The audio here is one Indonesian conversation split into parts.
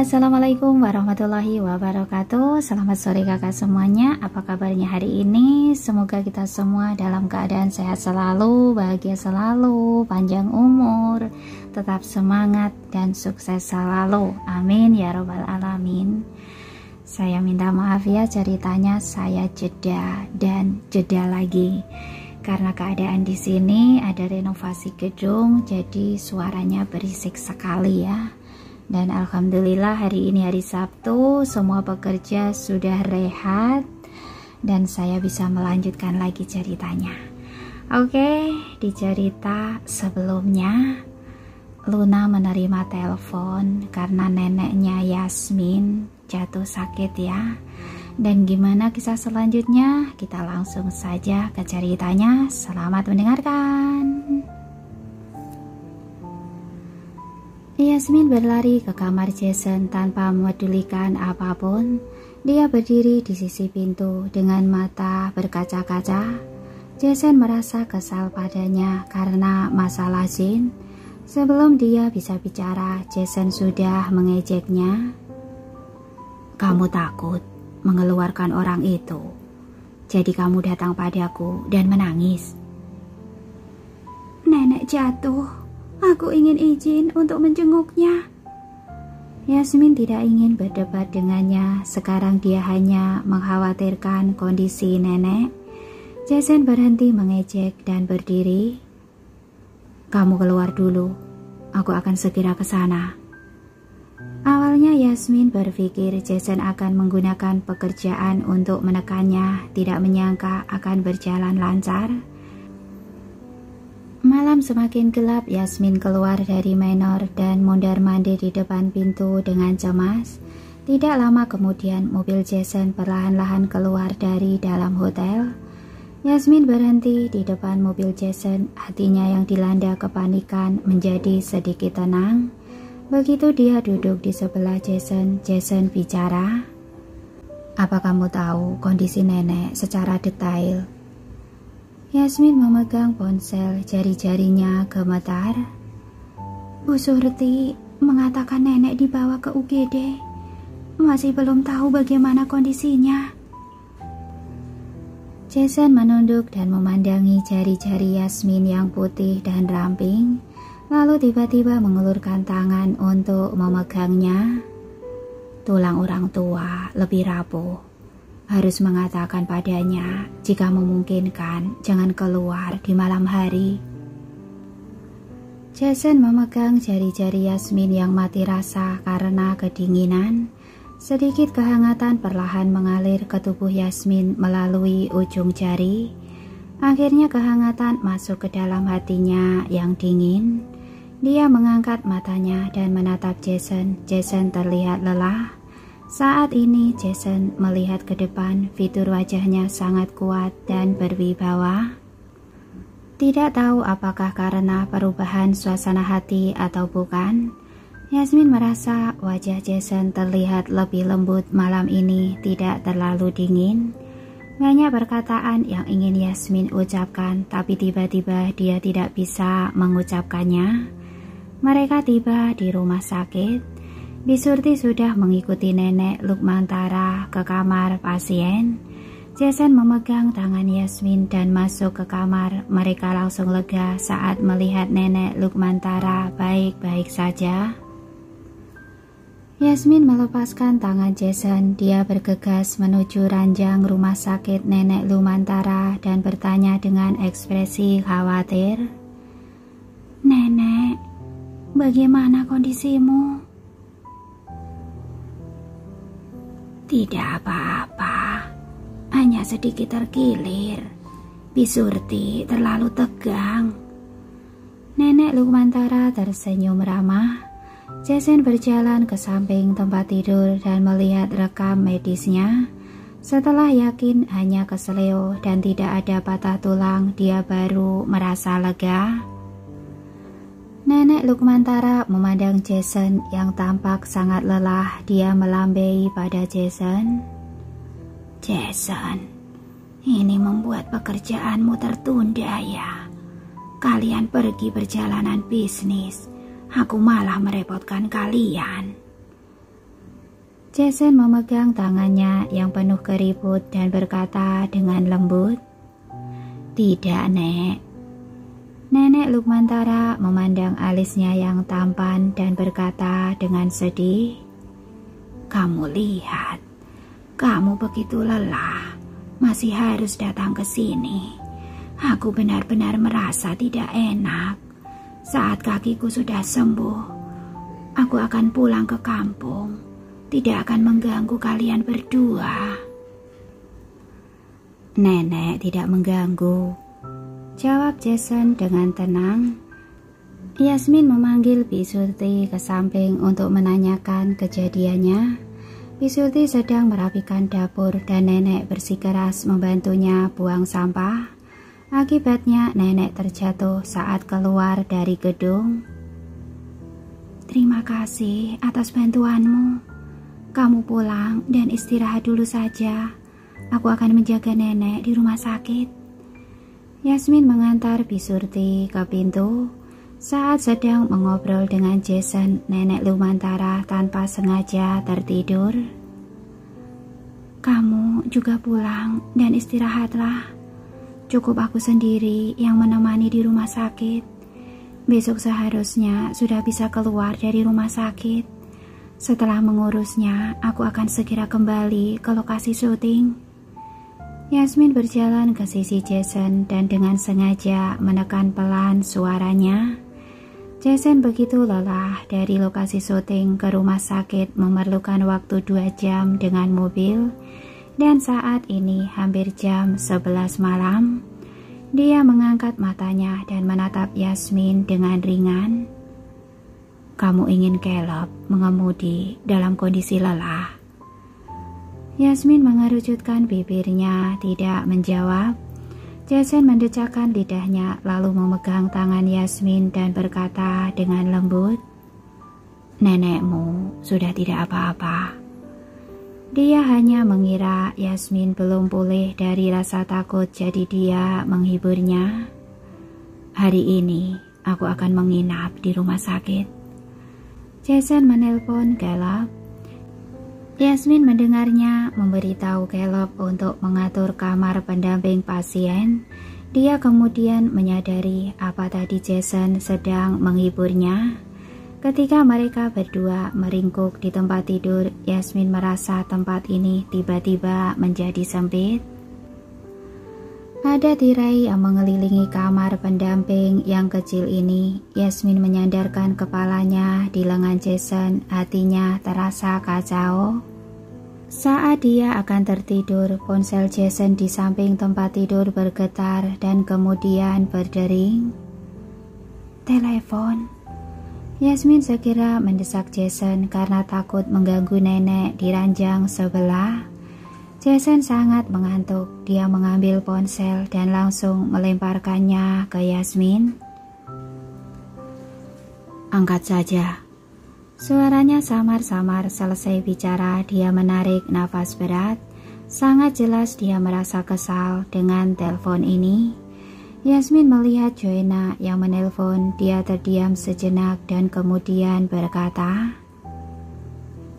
assalamualaikum warahmatullahi wabarakatuh. Selamat sore kakak semuanya. Apa kabarnya hari ini? Semoga kita semua dalam keadaan sehat selalu, bahagia selalu, panjang umur, tetap semangat dan sukses selalu. Amin ya robbal alamin. Saya minta maaf ya, ceritanya saya jeda dan jeda lagi karena keadaan di sini ada renovasi gedung, jadi suaranya berisik sekali ya. Dan alhamdulillah hari ini hari Sabtu, semua pekerja sudah rehat dan saya bisa melanjutkan lagi ceritanya. Oke, di cerita sebelumnya Luna menerima telepon karena neneknya Yasmin jatuh sakit ya. Dan gimana kisah selanjutnya? Kita langsung saja ke ceritanya. Selamat mendengarkan. Yasmin berlari ke kamar Jason tanpa memedulikan apapun. Dia berdiri di sisi pintu dengan mata berkaca-kaca. Jason merasa kesal padanya karena masalah Jin. Sebelum dia bisa bicara, Jason sudah mengejeknya. "Kamu takut mengeluarkan orang itu, jadi kamu datang padaku dan menangis." "Nenek jatuh. Aku ingin izin untuk menjenguknya." Yasmin tidak ingin berdebat dengannya. Sekarang dia hanya mengkhawatirkan kondisi nenek. Jason berhenti mengejek dan berdiri. "Kamu keluar dulu. Aku akan segera ke sana." Awalnya Yasmin berpikir Jason akan menggunakan pekerjaan untuk menekannya, tidak menyangka akan berjalan lancar. Malam semakin gelap, Yasmin keluar dari manor dan mondar-mandir di depan pintu dengan cemas. Tidak lama kemudian mobil Jason perlahan-lahan keluar dari dalam hotel. Yasmin berhenti di depan mobil Jason, hatinya yang dilanda kepanikan menjadi sedikit tenang. Begitu dia duduk di sebelah Jason, Jason bicara. "Apa kamu tahu kondisi nenek secara detail?" Yasmin memegang ponsel, jari-jarinya gemetar. "Bu Surti mengatakan nenek dibawa ke UGD. Masih belum tahu bagaimana kondisinya." Jason menunduk dan memandangi jari-jari Yasmin yang putih dan ramping, lalu tiba-tiba mengulurkan tangan untuk memegangnya. "Tulang orang tua lebih rapuh. Harus mengatakan padanya, jika memungkinkan, jangan keluar di malam hari." Jason memegang jari-jari Yasmin yang mati rasa karena kedinginan. Sedikit kehangatan perlahan mengalir ke tubuh Yasmin melalui ujung jari. Akhirnya kehangatan masuk ke dalam hatinya yang dingin. Dia mengangkat matanya dan menatap Jason. Jason terlihat lelah. Saat ini Jason melihat ke depan, fitur wajahnya sangat kuat dan berwibawa. Tidak tahu apakah karena perubahan suasana hati atau bukan, Yasmin merasa wajah Jason terlihat lebih lembut malam ini, tidak terlalu dingin. Banyak perkataan yang ingin Yasmin ucapkan, tapi tiba-tiba dia tidak bisa mengucapkannya. Mereka tiba di rumah sakit. Bi Surti sudah mengikuti nenek Lukmantara ke kamar pasien. Jason memegang tangan Yasmin dan masuk ke kamar. Mereka langsung lega saat melihat nenek Lukmantara baik-baik saja. Yasmin melepaskan tangan Jason. Dia bergegas menuju ranjang rumah sakit nenek Lukmantara dan bertanya dengan ekspresi khawatir. "Nenek, bagaimana kondisimu?" "Tidak apa-apa, hanya sedikit terkilir. Bi Surti terlalu tegang." Nenek Lukmantara tersenyum ramah. Jason berjalan ke samping tempat tidur dan melihat rekam medisnya. Setelah yakin hanya keseleo dan tidak ada patah tulang, dia baru merasa lega. Nenek Lukmantara memandang Jason yang tampak sangat lelah. Dia melambei pada Jason. "Jason, ini membuat pekerjaanmu tertunda ya. Kalian pergi perjalanan bisnis, aku malah merepotkan kalian." Jason memegang tangannya yang penuh keriput dan berkata dengan lembut, "Tidak, Nek." Nenek Lukmantara memandang alisnya yang tampan dan berkata dengan sedih, "Kamu lihat, kamu begitu lelah, masih harus datang ke sini. Aku benar-benar merasa tidak enak. Saat kakiku sudah sembuh, aku akan pulang ke kampung. Tidak akan mengganggu kalian berdua." "Nenek tidak mengganggu," jawab Jason dengan tenang. Yasmin memanggil Bisurti ke samping untuk menanyakan kejadiannya. Bisurti sedang merapikan dapur dan nenek bersikeras membantunya buang sampah. Akibatnya nenek terjatuh saat keluar dari gedung. "Terima kasih atas bantuanmu. Kamu pulang dan istirahat dulu saja. Aku akan menjaga nenek di rumah sakit." Yasmin mengantar Bisurti ke pintu. Saat sedang mengobrol dengan Jason, nenek Lukmantara tanpa sengaja tertidur. "Kamu juga pulang dan istirahatlah. Cukup aku sendiri yang menemani di rumah sakit. Besok seharusnya sudah bisa keluar dari rumah sakit. Setelah mengurusnya, aku akan segera kembali ke lokasi syuting." Yasmin berjalan ke sisi Jason dan dengan sengaja menekan pelan suaranya. Jason begitu lelah dari lokasi syuting ke rumah sakit memerlukan waktu 2 jam dengan mobil. Dan saat ini hampir jam 11 malam. Dia mengangkat matanya dan menatap Yasmin dengan ringan. "Kamu ingin Caleb mengemudi dalam kondisi lelah?" Yasmin mengerucutkan bibirnya, tidak menjawab. Jason mendecakkan lidahnya lalu memegang tangan Yasmin dan berkata dengan lembut, "Nenekmu sudah tidak apa-apa." Dia hanya mengira Yasmin belum pulih dari rasa takut, jadi dia menghiburnya. "Hari ini aku akan menginap di rumah sakit." Jason menelpon Caleb. Yasmin mendengarnya memberitahu Caleb untuk mengatur kamar pendamping pasien. Dia kemudian menyadari apa tadi Jason sedang menghiburnya. Ketika mereka berdua meringkuk di tempat tidur, Yasmin merasa tempat ini tiba-tiba menjadi sempit. Ada tirai yang mengelilingi kamar pendamping yang kecil ini. Yasmin menyandarkan kepalanya di lengan Jason, hatinya terasa kacau. Saat dia akan tertidur, ponsel Jason di samping tempat tidur bergetar dan kemudian berdering. Telepon. Yasmin segera mendesak Jason karena takut mengganggu nenek di ranjang sebelah. Jason sangat mengantuk. Dia mengambil ponsel dan langsung melemparkannya ke Yasmin. "Angkat saja." Suaranya samar-samar. Selesai bicara, dia menarik nafas berat. Sangat jelas dia merasa kesal dengan telepon ini. Yasmin melihat Joanna yang menelpon. Dia terdiam sejenak dan kemudian berkata,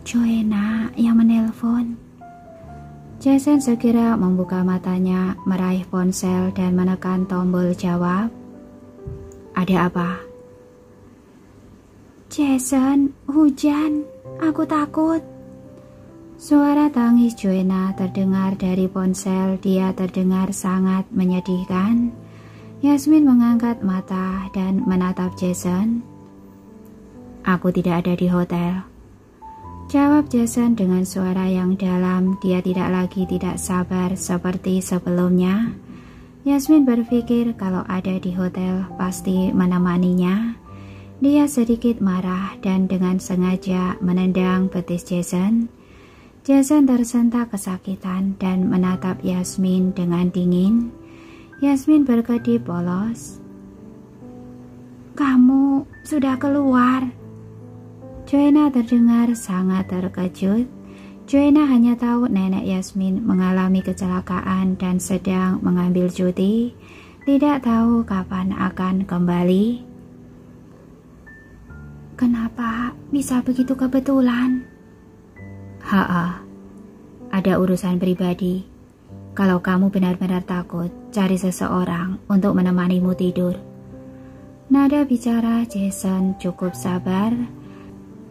"Joanna yang menelpon." Jason segera membuka matanya, meraih ponsel dan menekan tombol jawab. "Ada apa?" "Jason, hujan. Aku takut." Suara tangis Joanna terdengar dari ponsel. Dia terdengar sangat menyedihkan. Yasmin mengangkat mata dan menatap Jason. "Aku tidak ada di hotel," jawab Jason dengan suara yang dalam. Dia tidak lagi tidak sabar seperti sebelumnya. Yasmin berpikir kalau ada di hotel pasti menemaninya. Dia sedikit marah dan dengan sengaja menendang betis Jason. Jason tersentak kesakitan dan menatap Yasmin dengan dingin. Yasmin berkedip polos. "Kamu sudah keluar?" Joanna terdengar sangat terkejut. Joanna hanya tahu nenek Yasmin mengalami kecelakaan dan sedang mengambil cuti. Tidak tahu kapan akan kembali. "Kenapa bisa begitu kebetulan?" Ada urusan pribadi. Kalau kamu benar-benar takut, cari seseorang untuk menemanimu tidur. Nada bicara Jason cukup sabar.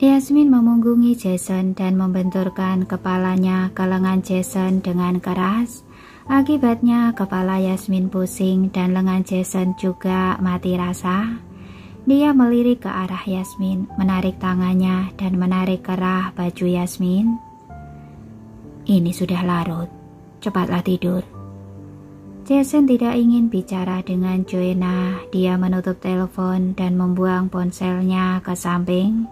Yasmin memunggungi Jason dan membenturkan kepalanya ke lengan Jason dengan keras. Akibatnya kepala Yasmin pusing dan lengan Jason juga mati rasa. Dia melirik ke arah Yasmin, menarik tangannya dan menarik kerah baju Yasmin. Ini sudah larut, cepatlah tidur. Jason tidak ingin bicara dengan Joanna. Dia menutup telepon dan membuang ponselnya ke samping.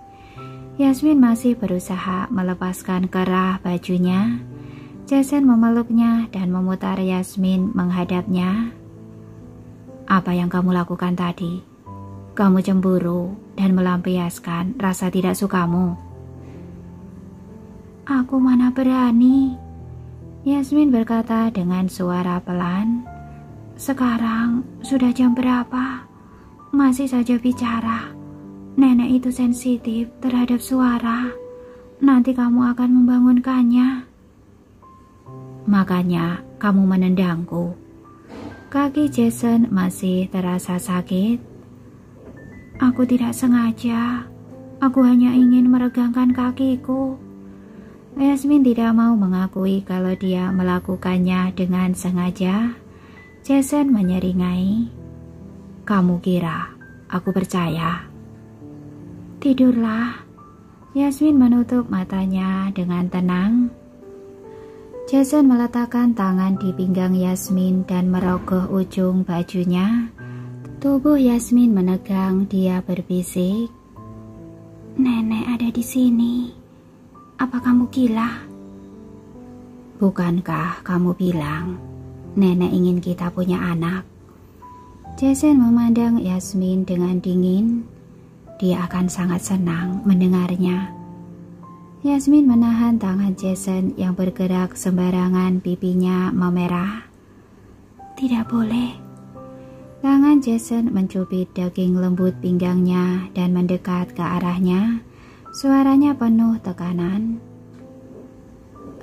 Yasmin masih berusaha melepaskan kerah bajunya. Jason memeluknya dan memutar Yasmin menghadapnya. Apa yang kamu lakukan tadi? Kamu cemburu dan melampiaskan rasa tidak sukamu. Aku mana berani, Yasmin berkata dengan suara pelan. Sekarang sudah jam berapa? Masih saja bicara. Nenek itu sensitif terhadap suara. Nanti kamu akan membangunkannya. Makanya kamu menendangku. Kaki Jason masih terasa sakit. Aku tidak sengaja. Aku hanya ingin meregangkan kakiku. Yasmin tidak mau mengakui kalau dia melakukannya dengan sengaja. Jason menyeringai. Kamu kira aku percaya? Tidurlah. Yasmin menutup matanya dengan tenang. Jason meletakkan tangan di pinggang Yasmin dan merogoh ujung bajunya. Tubuh Yasmin menegang, dia berbisik. Nenek ada di sini. Apa kamu gila? Bukankah kamu bilang nenek ingin kita punya anak? Jason memandang Yasmin dengan dingin. Dia akan sangat senang mendengarnya. Yasmin menahan tangan Jason yang bergerak sembarangan, pipinya memerah. Tidak boleh. Tangan Jason mencubit daging lembut pinggangnya dan mendekat ke arahnya. Suaranya penuh tekanan.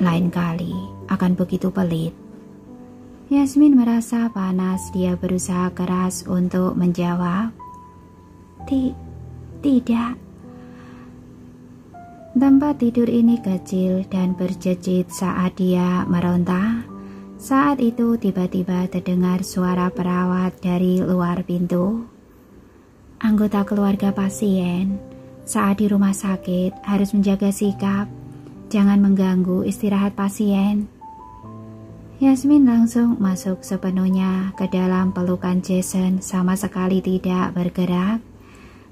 Lain kali akan begitu pelit. Yasmin merasa panas. Dia berusaha keras untuk menjawab. Tidak. Tempat tidur ini kecil dan berjejit saat dia meronta. Saat itu tiba-tiba terdengar suara perawat dari luar pintu. Anggota keluarga pasien saat di rumah sakit harus menjaga sikap. Jangan mengganggu istirahat pasien. Yasmin langsung masuk sepenuhnya ke dalam pelukan Jason, sama sekali tidak bergerak.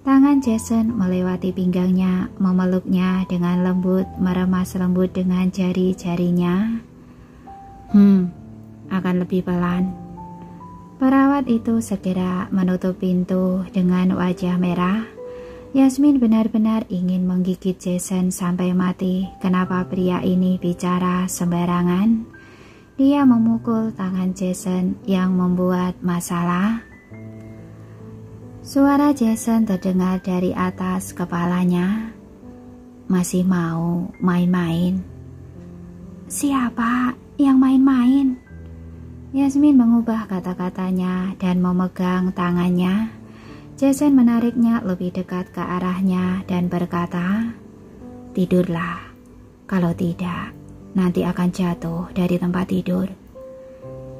Tangan Jason melewati pinggangnya, memeluknya dengan lembut, meremas lembut dengan jari-jarinya. Akan lebih pelan. Perawat itu segera menutup pintu dengan wajah merah. Yasmin benar-benar ingin menggigit Jason sampai mati. Kenapa pria ini bicara sembarangan? Dia memukul tangan Jason yang membuat masalah. Suara Jason terdengar dari atas kepalanya. Masih mau main-main? Siapa yang main-main? Yasmin mengubah kata-katanya dan memegang tangannya. Jason menariknya lebih dekat ke arahnya dan berkata, tidurlah. Kalau tidak, nanti akan jatuh dari tempat tidur.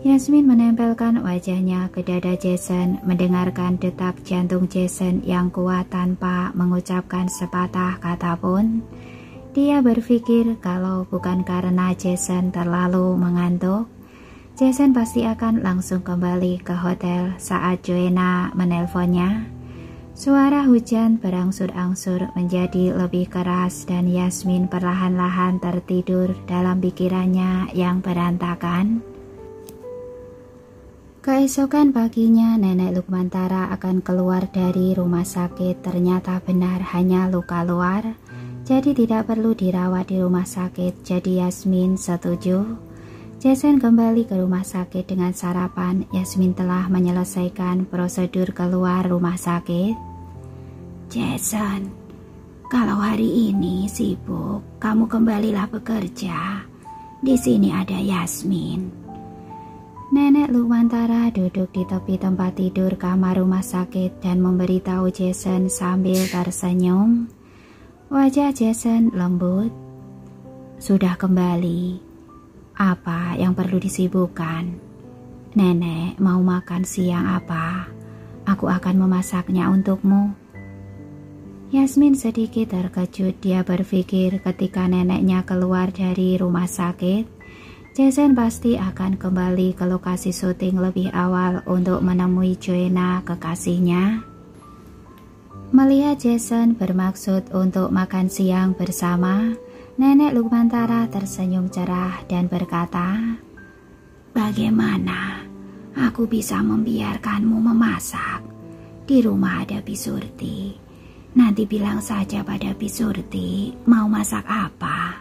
Yasmin menempelkan wajahnya ke dada Jason, mendengarkan detak jantung Jason yang kuat tanpa mengucapkan sepatah kata pun. Dia berpikir kalau bukan karena Jason terlalu mengantuk, Jason pasti akan langsung kembali ke hotel saat Joanna menelponnya. Suara hujan berangsur-angsur menjadi lebih keras dan Yasmin perlahan-lahan tertidur dalam pikirannya yang berantakan. Keesokan paginya, Nenek Lukmantara akan keluar dari rumah sakit. Ternyata benar hanya luka luar, jadi tidak perlu dirawat di rumah sakit. Jadi Yasmin setuju. Jason kembali ke rumah sakit dengan sarapan. Yasmin telah menyelesaikan prosedur keluar rumah sakit. Jason, Kalau hari ini sibuk, kamu kembalilah bekerja. Di sini ada Yasmin. Nenek Lukmantara duduk di tepi tempat tidur kamar rumah sakit dan memberitahu Jason sambil tersenyum. Wajah Jason lembut. Sudah kembali. Apa yang perlu disibukkan? Nenek mau makan siang apa? Aku akan memasaknya untukmu. Yasmin sedikit terkejut. Dia berpikir ketika neneknya keluar dari rumah sakit, Jason pasti akan kembali ke lokasi syuting lebih awal untuk menemui Joanna, kekasihnya. Melihat Jason bermaksud untuk makan siang bersama, Nenek Lukmantara tersenyum cerah dan berkata, "Bagaimana aku bisa membiarkanmu memasak? Di rumah ada Bisurti. Nanti bilang saja pada Bisurti mau masak apa."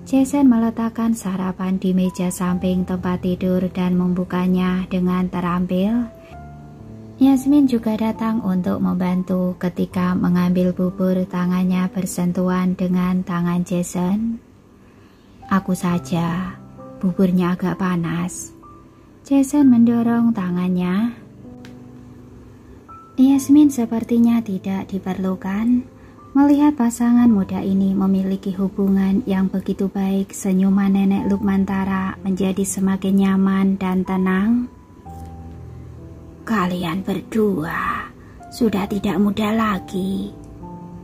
Jason meletakkan sarapan di meja samping tempat tidur dan membukanya dengan terampil. Yasmin juga datang untuk membantu. Ketika mengambil bubur, tangannya bersentuhan dengan tangan Jason. "Aku saja, buburnya agak panas." Jason mendorong tangannya. Yasmin sepertinya tidak diperlukan. Melihat pasangan muda ini memiliki hubungan yang begitu baik, senyuman Nenek Lukmantara menjadi semakin nyaman dan tenang. "Kalian berdua sudah tidak muda lagi,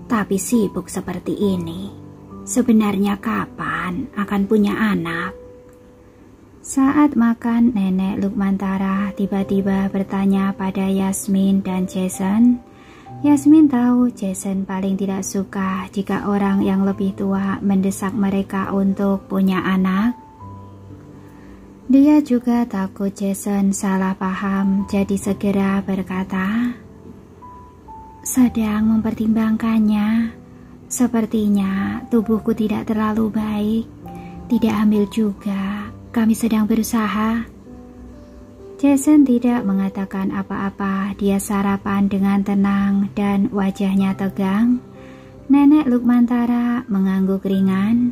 tapi sibuk seperti ini. Sebenarnya kapan akan punya anak?" Saat makan, Nenek Lukmantara tiba-tiba bertanya pada Yasmin dan Jason. Yasmin tahu Jason paling tidak suka jika orang yang lebih tua mendesak mereka untuk punya anak. Dia juga takut Jason salah paham, jadi segera berkata, "Sedang mempertimbangkannya. Sepertinya tubuhku tidak terlalu baik. Tidak hamil juga. Kami sedang berusaha." Jason tidak mengatakan apa-apa. Dia sarapan dengan tenang dan wajahnya tegang. Nenek Lukmantara mengangguk ringan.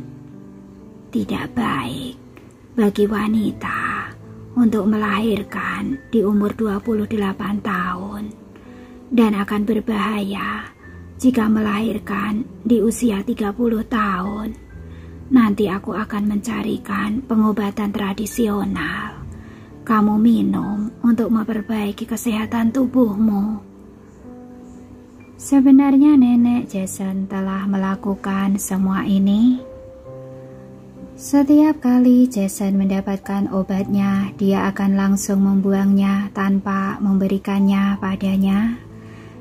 "Tidak baik bagi wanita untuk melahirkan di umur 28 tahun dan akan berbahaya jika melahirkan di usia 30 tahun. Nanti aku akan mencarikan pengobatan tradisional. Kamu minum untuk memperbaiki kesehatan tubuhmu." Sebenarnya Nenek Jason telah melakukan semua ini. Setiap kali Jason mendapatkan obatnya, dia akan langsung membuangnya tanpa memberikannya padanya.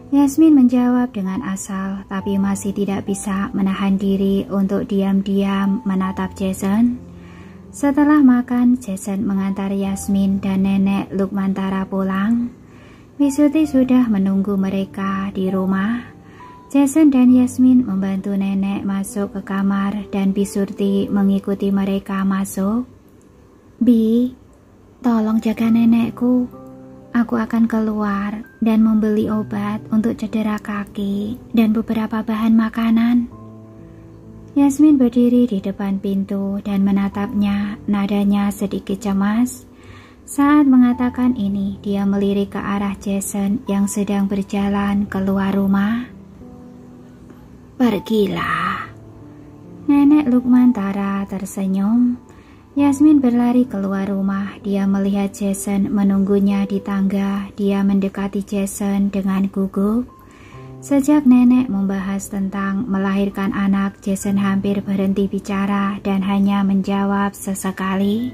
Yasmin menjawab dengan asal, tapi masih tidak bisa menahan diri untuk diam-diam menatap Jason. Setelah makan, Jason mengantar Yasmin dan Nenek Lukmantara pulang. Bisurti sudah menunggu mereka di rumah. Jason dan Yasmin membantu nenek masuk ke kamar dan Bisurti mengikuti mereka masuk. "Bi, tolong jaga nenekku. Aku akan keluar dan membeli obat untuk cedera kaki dan beberapa bahan makanan." Yasmin berdiri di depan pintu dan menatapnya, nadanya sedikit cemas. Saat mengatakan ini, dia melirik ke arah Jason yang sedang berjalan keluar rumah. "Pergilah." Nenek Lukmantara tersenyum. Yasmin berlari keluar rumah. Dia melihat Jason menunggunya di tangga. Dia mendekati Jason dengan gugup. Sejak nenek membahas tentang melahirkan anak, Jason hampir berhenti bicara dan hanya menjawab sesekali.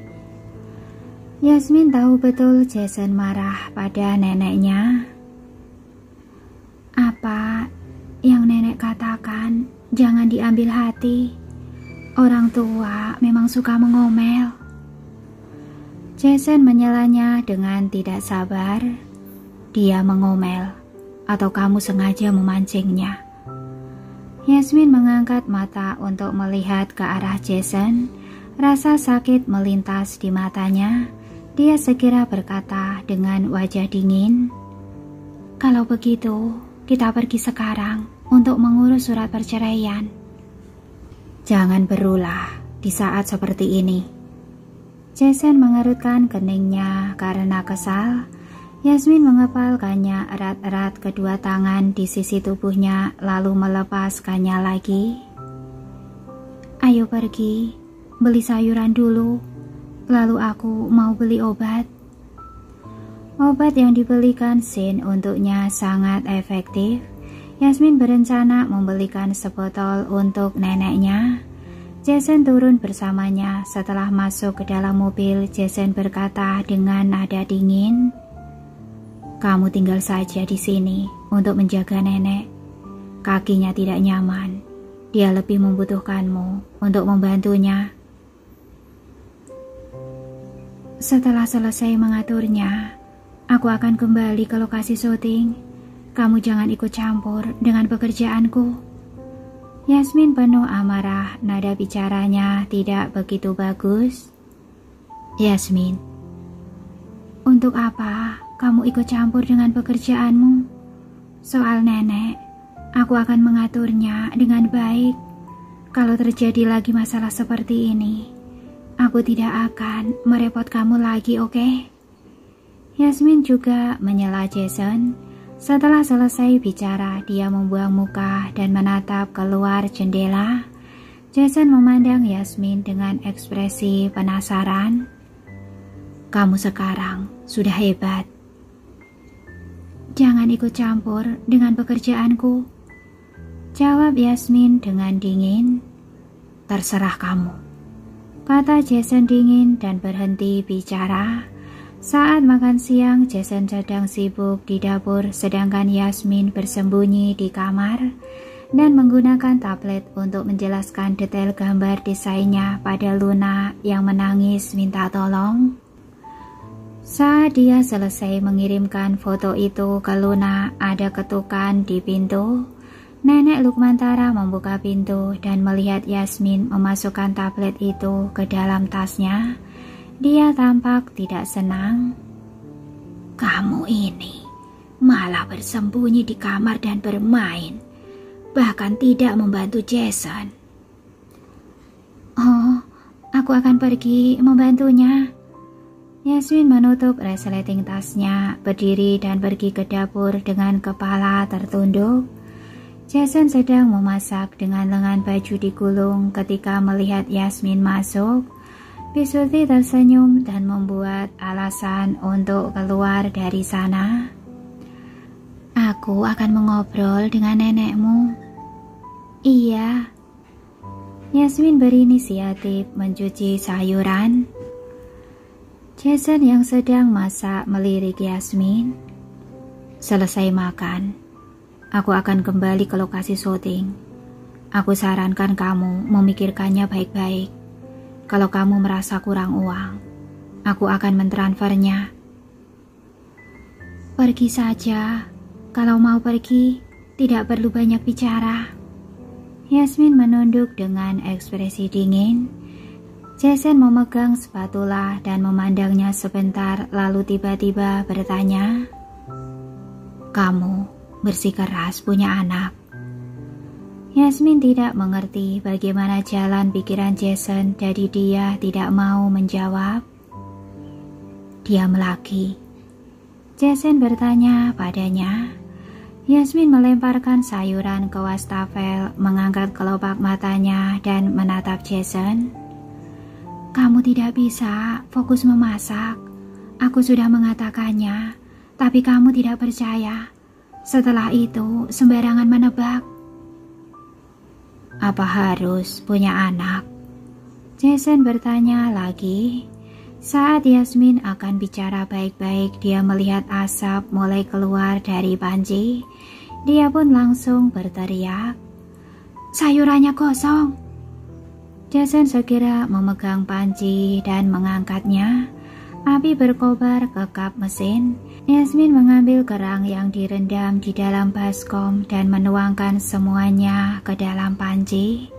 Yasmin tahu betul Jason marah pada neneknya. "Apa yang nenek katakan jangan diambil hati. Orang tua memang suka mengomel." Jason menyelanya dengan tidak sabar. "Dia mengomel, atau kamu sengaja memancingnya?" Yasmin mengangkat mata untuk melihat ke arah Jason. Rasa sakit melintas di matanya. Dia segera berkata dengan wajah dingin, "Kalau begitu, kita pergi sekarang untuk mengurus surat perceraian. Jangan berulah di saat seperti ini. Jason mengerutkan keningnya karena kesal. Yasmin mengepalkannya erat-erat kedua tangan di sisi tubuhnya lalu melepaskannya lagi. Ayo pergi, beli sayuran dulu, lalu aku mau beli obat. Obat yang dibelikan Shin untuknya sangat efektif. Yasmin berencana membelikan sebotol untuk neneknya. Jason turun bersamanya. Setelah masuk ke dalam mobil, Jason berkata dengan nada dingin, "Kamu tinggal saja di sini untuk menjaga nenek. Kakinya tidak nyaman. Dia lebih membutuhkanmu untuk membantunya." Setelah selesai mengaturnya, aku akan kembali ke lokasi syuting. Kamu jangan ikut campur dengan pekerjaanku. Yasmin penuh amarah, nada bicaranya tidak begitu bagus. Yasmin, untuk apa kamu ikut campur dengan pekerjaanmu? Soal nenek, aku akan mengaturnya dengan baik. Kalau terjadi lagi masalah seperti ini, aku tidak akan merepot kamu lagi, oke? Yasmin juga menyela Jason. Setelah selesai bicara, dia membuang muka dan menatap keluar jendela. Jason memandang Yasmin dengan ekspresi penasaran. Kamu sekarang sudah hebat. Jangan ikut campur dengan pekerjaanku, jawab Yasmin dengan dingin. Terserah kamu, kata Jason dingin dan berhenti bicara. Saat makan siang, Jason sedang sibuk di dapur sedangkan Yasmin bersembunyi di kamar dan menggunakan tablet untuk menjelaskan detail gambar desainnya pada Luna yang menangis minta tolong. Saat dia selesai mengirimkan foto itu ke Luna, ada ketukan di pintu. Nenek Lukmantara membuka pintu dan melihat Yasmin memasukkan tablet itu ke dalam tasnya. Dia tampak tidak senang. Kamu ini malah bersembunyi di kamar dan bermain, bahkan tidak membantu Jason. Oh, aku akan pergi membantunya. Yasmin menutup resleting tasnya, berdiri dan pergi ke dapur dengan kepala tertunduk. Jason sedang memasak dengan lengan baju digulung ketika melihat Yasmin masuk. Bisuti tersenyum dan membuat alasan untuk keluar dari sana. Aku akan mengobrol dengan nenekmu. Iya. Yasmin berinisiatif mencuci sayuran. Jason yang sedang masak melirik Yasmin. Selesai makan, aku akan kembali ke lokasi syuting. Aku sarankan kamu memikirkannya baik-baik. Kalau kamu merasa kurang uang, aku akan mentransfernya. Pergi saja. Kalau mau pergi, tidak perlu banyak bicara. Yasmin menunduk dengan ekspresi dingin. Jason memegang spatula dan memandangnya sebentar, lalu tiba-tiba bertanya, "Kamu bersikeras punya anak?" Yasmin tidak mengerti bagaimana jalan pikiran Jason, jadi dia tidak mau menjawab. Diam lagi. Jason bertanya padanya. Yasmin melemparkan sayuran ke wastafel, mengangkat kelopak matanya dan menatap Jason. Kamu tidak bisa fokus memasak. Aku sudah mengatakannya, tapi kamu tidak percaya. Setelah itu sembarangan menebak. Apa harus punya anak? Jason bertanya lagi. Saat Yasmin akan bicara baik-baik, dia melihat asap mulai keluar dari panci. Dia pun langsung berteriak, "Sayurannya kosong!" Jason segera memegang panci dan mengangkatnya. Api berkobar ke kap mesin. Yasmin mengambil kerang yang direndam di dalam baskom dan menuangkan semuanya ke dalam panci.